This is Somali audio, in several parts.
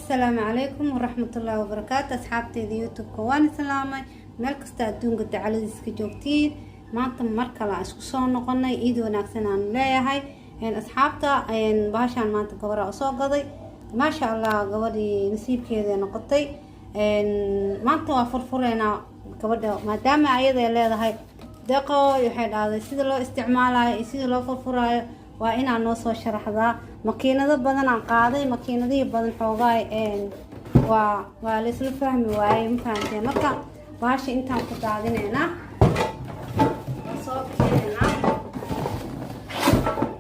السلام عليكم ورحمة الله وبركاته. أصحابتي دي يوتيوب كواني سلامي مالكستا أدونك دعالي سكجوكتين maanta mar kale aan isku soo noqonay iid wanaagsan aan leeyahay asxaabta baashaan maanta gabar oo soo gaday ma sha Allah gabadhii nasiibkeeda noqotay maanta waa furfureena gabadha maadaama ayada leedahay deeqo waxay dhaaday sida loo isticmaalayo iyo sida loo furfurayo waa inaan noo soo sharaxdaa makiinado badan aan qaaday makiinadii badan xoogaay waa la isla fahmi waayay ma fahanteen marka baasha intaan ku daadinayna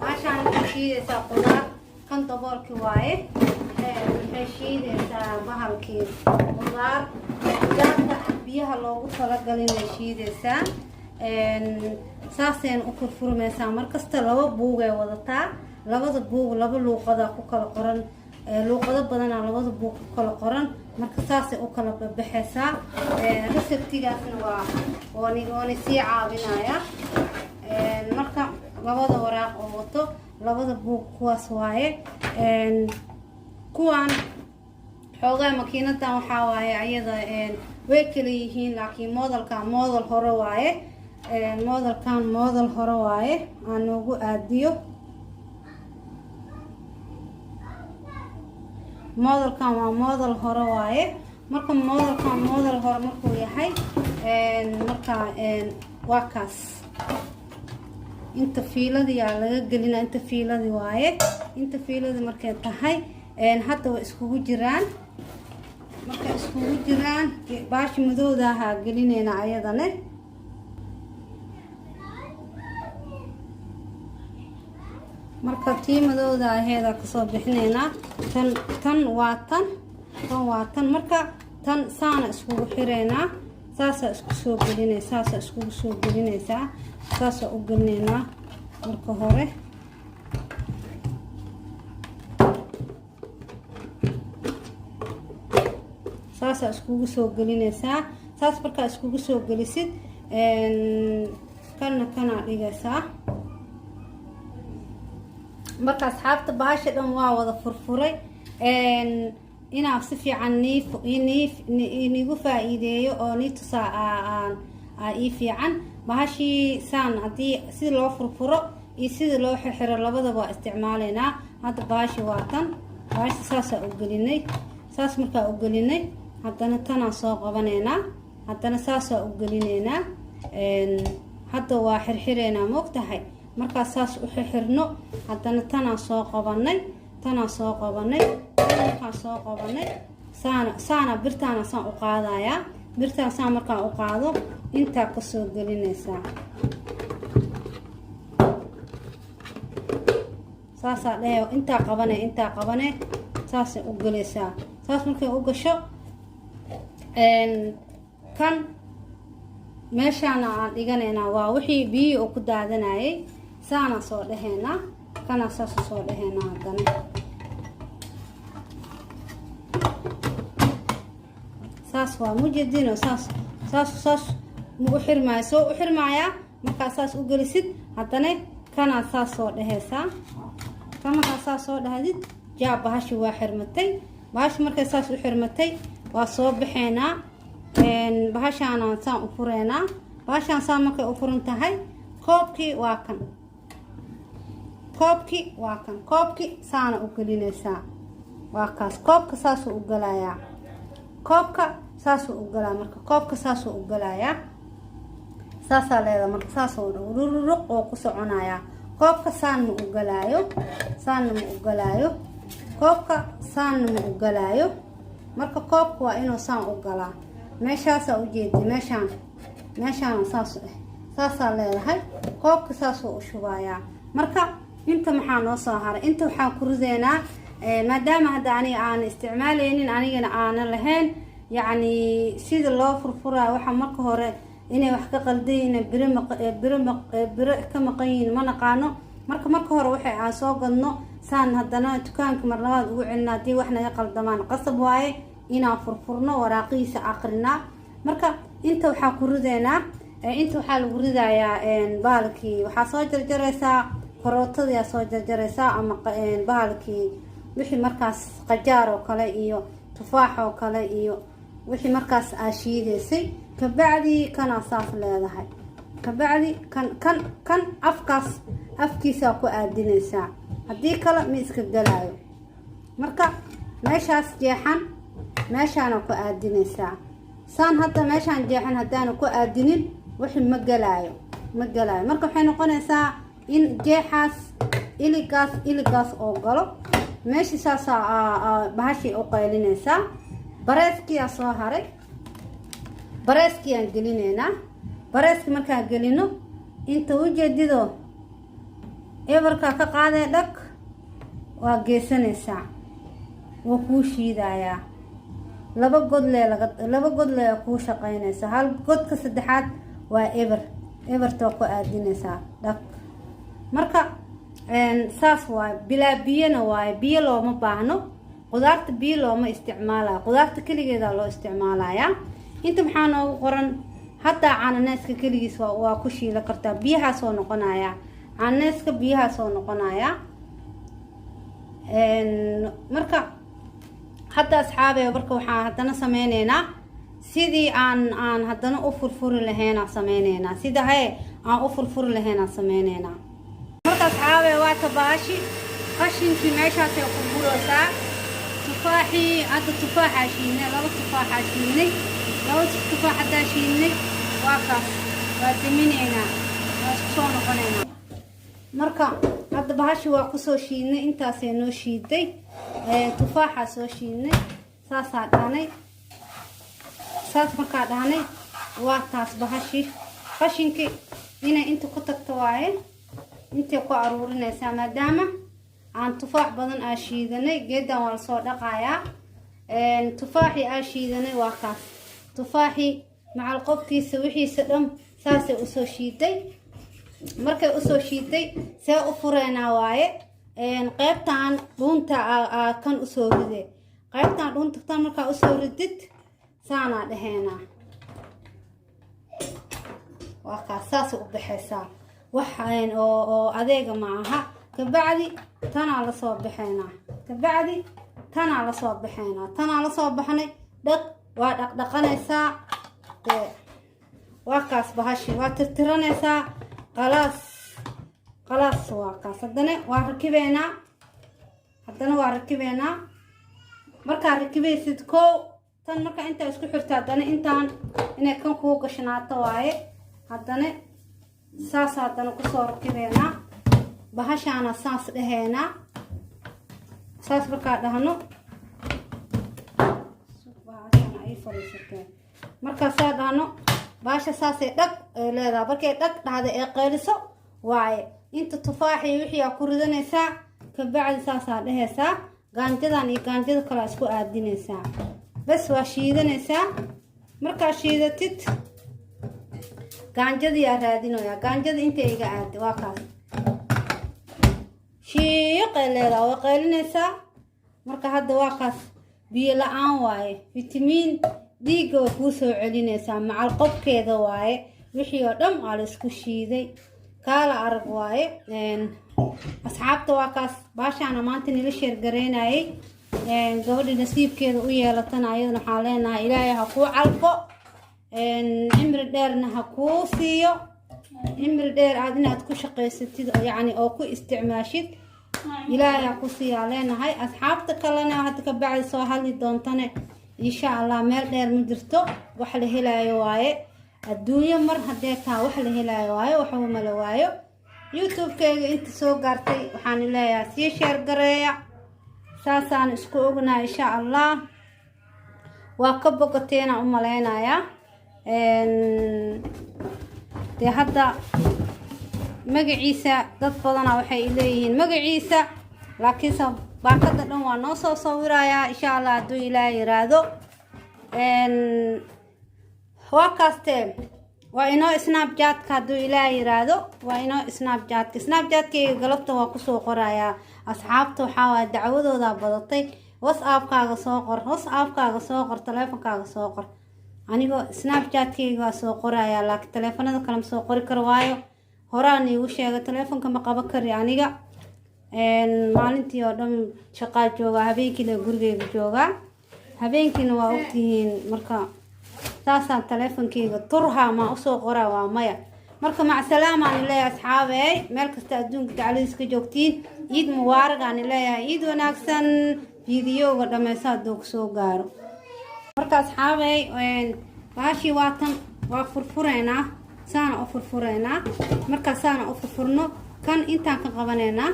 عشان تشيل ساقطة كان طبور كواي تشيل بهالكي خضار جات بيها لو طلق قلنا تشيل ساسين أكل فرمة سامر كستلوا بوجا وضطا لبض بوج لبلو قدا كل قرن لو قدا بدنا لبض بوج كل قرن مركزاس أكل بحسا رسبتي جاتنا واني سيعة بنايا marka labada waraaq oo wato labada buug kuwaas waaye kuwan xoogaa makiinadan waxa waaye ayada way kala yihiin laakiin model hore waaye model hore waaye aan ugu aadiyo modelkan waa model hore waaye marka model hore markuu yahay marka waa kaas inta fiiladii yaa laga gelina inta fiiladii waaye inta fiiladii markay tahay hadda way iskugu jiraan marka iskugu jiraan baashi madowda aha gelinayna ayadane marka tii madowda aheeda ka soo bixinayna tan waa tan marka tan saana iskugu xireyna saasa isku soo gelinaysa saasa u gelinayna marka hore saasa iskugu soo gelinaysa saas marka iskugu soo gelisid kana dhigaysa marka asxaabta baasha dhan waa wada furfuray inaa si fiican niigu faa'iideeyo oo tusaa ii fiican bahashii saan haddii sida loo furfuro iyo sida loo xirxiro labadaba waa isticmaalaynaa hadda bahashi waa tan bahashi saasaa u gelinay saas markaa u gelinay haddana tanaa soo qabanaynaa haddana saasaa u gelinaynaa hadda waa xirxireynaa moogtahay markaa saas u xirxirno haddana tanaa soo qabanay markaa soo qabanay saana birtaana saan u qaadayaa birtaan saan markaa u qaado intaa ka soo gelinaysaa saasaa dhehe intaa qabane saasay u gelaysaa saas markay u gasho kan meeshaana aan dhiganaynaa waa wixii biyihii oo ku daadanayay saana soo dhahaynaa kana saasa soo dhahaynaa haddana saas waa mujeedino saas ma u xirmaayo soo u xirmaayaa markaa saas u gelisid haddana kanaa saas soo dhahaysaa kan markaa saas soo dhahdid jaa bahashi waa xirmatay bahashi markay saas u xirmatay waa soo baxaynaa bahashaanaan saan u fureynaa bahashaan saan markay u furan tahay koobkii waa kan koobkii saana u gelinaysaa waa kaas koobka saasuu u galayaa koobka saasuu u galaa marka koobka saasuu u galayaa saasaa leedahay marka saasoo ruruq oo ku soconayaa koobka saanna u galaayo koobka saanna ma u galaayo marka koobka waa inuu saan u galaa meeshaasaa ujeedi meeshaan saasaa leedahay koobka saasuu u shubayaa marka inta maxaa noo soo haray inta waxaan ku ridaynaa maadaama hadda aniga aan isticmaalaynin anigana aanan lahayn yacni sida loo furfurayo waxaa marka hore inay wax ka qaldayin biro ka maqan yihiin ma naqaano marka hore waxay aan soo gadno saan haddana dukaanka mar labaad ugu celina haddii wax naga qaldamaan qasab waaye inaan furfurno waraaqihiisa aqrinaa marka inta waxaa ku ridaynaa inta waxaa lagu ridayaa bahalkii waxaa soo jarjaraysaa karootadii soo jarjaraysaa ama bahalkii wixii markaas qajaar oo kale iyo tufaax oo kale iyo wixii markaas aa shiidaysay kabacdi kana saaf leedahay kabacdi kan afkiisa ku aadinaysaa haddii kale ma iska galaayo marka meeshaas jeexan meeshaana ku aadinaysaa saan hadda meeshaan jeexan haddaana ku aadinin wixii ma galaayo marka waxay noqonaysaa in jeexaas iligaas oo galo meeshii saasaa bahashii u qaylinaysaa bareeskiyaa soo haray bareeskiyaan gelinaynaa bareeski markaan gelino inta ujeedido ebarkaa ka qaadee dhag waa geesanaysaa waa kuu shiidayaa laba godlee kuu shaqaynaysa hal godka saddexaad waa ebertoo ku aadinaysaa dhag marka saas waaye bilaa biyana waaye biyo looma baahno qudaarta biyo looma isticmaalaya qudaarta keligeeda loo isticmaalayaa inta maxaa noogu qoran hataa cananaaska keligiis waa ku shiila kartaa biyahaas oo noqonaya cananaaska biyahaas oo noqonaya marka hadda asxaabee marka waxaan haddana sameyneynaa sidii aan haddana u furfuri lahaynaa sameyneynaa sida aan u furfuri lahaynaa sameyneynaa marka asxaabee waa tabaashi qashinkii meeshaasay ku buraysaa tufaaxii hadda tufaaxaa shiidnay laba tufaax haddaa shiidnay waa kaas waa daminaynaa waa isku soo noqonaynaa marka hadda bahashi waa kusoo shiidnay intaasay noo shiiday tufaaxaa soo shiidnay saasaa dhaanay saas markaa dhaanay waa taas bahashi qashinkii inay inta ku tagto waaye intay ku aruurinaysaa maadaama aan tufaax badan aa shiidanay geedan waa lasoo dhaqayaa tufaaxii aa shiidanay waa kaas tufaaxii macal qofkiisa wixiisa dhan saasay usoo shiiday markay usoo shiiday see u fureynaa waaye qaybtaan dhuunta kan usoo ride qaybtaan dhuunta tan markaa usoo ridid saanaa dhaheynaa waa kaas saasay u baxaysaa wax oo adeega ma aha kabacdi tanaa lasoo baxaynaa tanaa lasoo baxnay dhaq waa dhaqdhaqanaysaa waa kaas bahashi waa tirtiranaysaa qalaas waa kaas haddana waa rakibeynaa markaa rakibaysid kow tan markaa intaa isku xirta haddana intaan inay kan kuu gashanaato waaye haddana saas haddana kusoo rakibeynaa bahashaana saas dhaheynaa saas markaa dhahno markaa saa dhahno bahasha saasay dhag ay leedahay markay dhag dhahda ee qayliso waaye inta tufaaxii wixii aa ku ridanaysaa kabacdi saasaa dhehaysaa gaanjadan iyo gaanjada kale isku aadinaysaa bas waa shiidanaysaa markaa shiidatid gaanjadii aa raadinoyaa gaanjada inta iga aadi waa kaas shiiqay leedahay waa qaylinaysaa marka hadda waa kaas biyo la-aan waaye fitamiin dhiigga way kuu soo celinaysaa macal qobkeeda waaye wixii oo dhan waa la isku shiiday kaala arag waaye asxaabta waa kaas baashaana maanta nila sheergareynayay gabadhi nasiibkeeda u yeelatana ayadana waxaan leenahay ilaahay ha kuu calfo cimri dheerna ha kuu siiyo cimri dheer aad inaad ku shaqaysatid yacni oo ku isticmaashid ilaahay ha ku siiyaa leenahay asxaabta kalena hadda ka bacdi soo hadli doontane insha allah meel dheer ma jirto wax la helaayo waaye adduunyo mar haddee taa wax la helaayo waayo waxba mala waayo youtube-kayga inta soo gaartay waxaan leeyahay sii sheer gareeya saasaan isku ognaa insha allah waa ka bogateena u maleynayaa dee hadda magaciisa dad badana waxay leeyihiin magaciisa laakiinse baakada dhan waa noo soo sawirayaa insha allah hadduu ilaaha yiraahdo waa kaastee waa inoo snapchat-ka hadduu ilaaha yiraahdo waa inoo snapchat-kayga galabta waa kusoo qorayaa asxaabta waxaa waaya dacwadoodaa badatay whatsappkaaga soo qor taleefonkaaga soo qor anigoo snapchat-kayga waa soo qorayaa laakiin taleefanada kale ma soo qori karo waayo horaan iigu sheegay taleefonka ma qaban kari aniga maalintii oo dhan shaqaa joogaa, habeenkiina gurigeyga joogaa. habeenkiina waa ogtihiin marka saasaan taleefankeyga turhaa maa usoo qoraa waa maya. marka mac salaamaan leeyahay asxaabey, meel kasta adduunka dacladiis ka joogtiin. ciid mubaaragaan leeyahay, ciid wanaagsan. fiidiyowga dhammaysa hadduu kusoo gaaro. marka asxaabey baashii waatan waa furfureynaa, saana u furfureynaa. markaa saana u furfurno kan intaan ka qabaneynaa.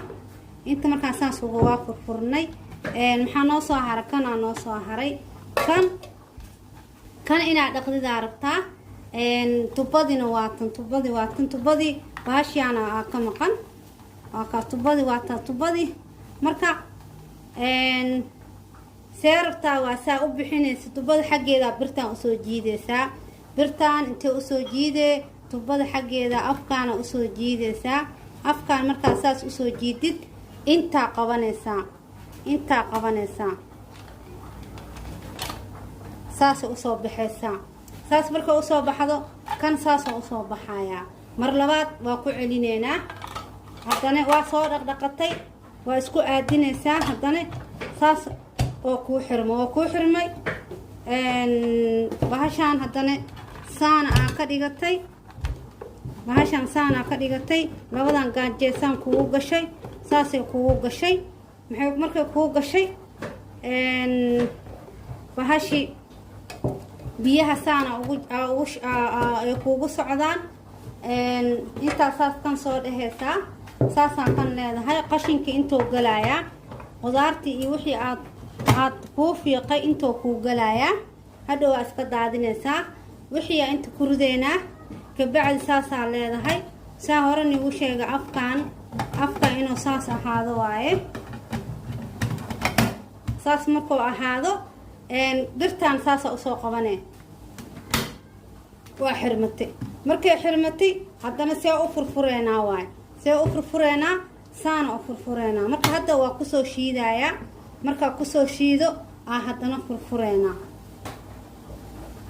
inta markaa saas uga waa furfurnay. maxaa noo soo haray? kanaa noo soo haray. kan inaad dhaqdidaa rabtaa. tubadina waatan, tubadii waatan, tubadii baashiyaana ka maqan. waa kaa tubadii waataa tubadii. marka see rabtaa waa saa u bixinaysa. tubada xaggeeda birtaan usoo jiidaysaa. birtaan intee usoo jiidee tubada xaggeeda afkaana usoo jiidaysaa. afkaan markaa saas usoo jiidid intaa qabanaysaa. intaa qabanaysaa saasay usoo baxaysaa. saas marka usoo baxdo kan saasoo usoo baxayaa. mar labaad waa ku celineynaa. haddana waa soo dhaqdhaqatay, waa isku aadinaysaa. haddana saas oo kuu xirmo, oo kuu xirmay. bahashaan haddana saana aa ka dhigatay. bahashaan saana aa ka dhigatay. labadan gaanjeesaan kugu gashay. saasay kugu gashay. maxay markay kugu gashay bahashi biyaha saana ay kugu socdaan. intaa saas kan soo dhehaysaa. saasaan kan leedahay. qashinka intuu galayaa, qudaartii iyo wixii aad kuu fiiqay intuu kuu galayaa. hadhow waa iska daadinaysaa. wixii inta ku rideynaa. kabacdi saasaa leedahay. saa hore nigu sheega afkaan inuu saas ahaado waaye. saas markuu ahaado birtaan saasa usoo qabanee. waa xirmatay. markay xirmatay haddana see u furfureynaa waaye. see u furfureynaa, saana u furfureynaa. marka hadda waa kusoo shiidayaa. markaa kusoo shiido haddana furfureynaa.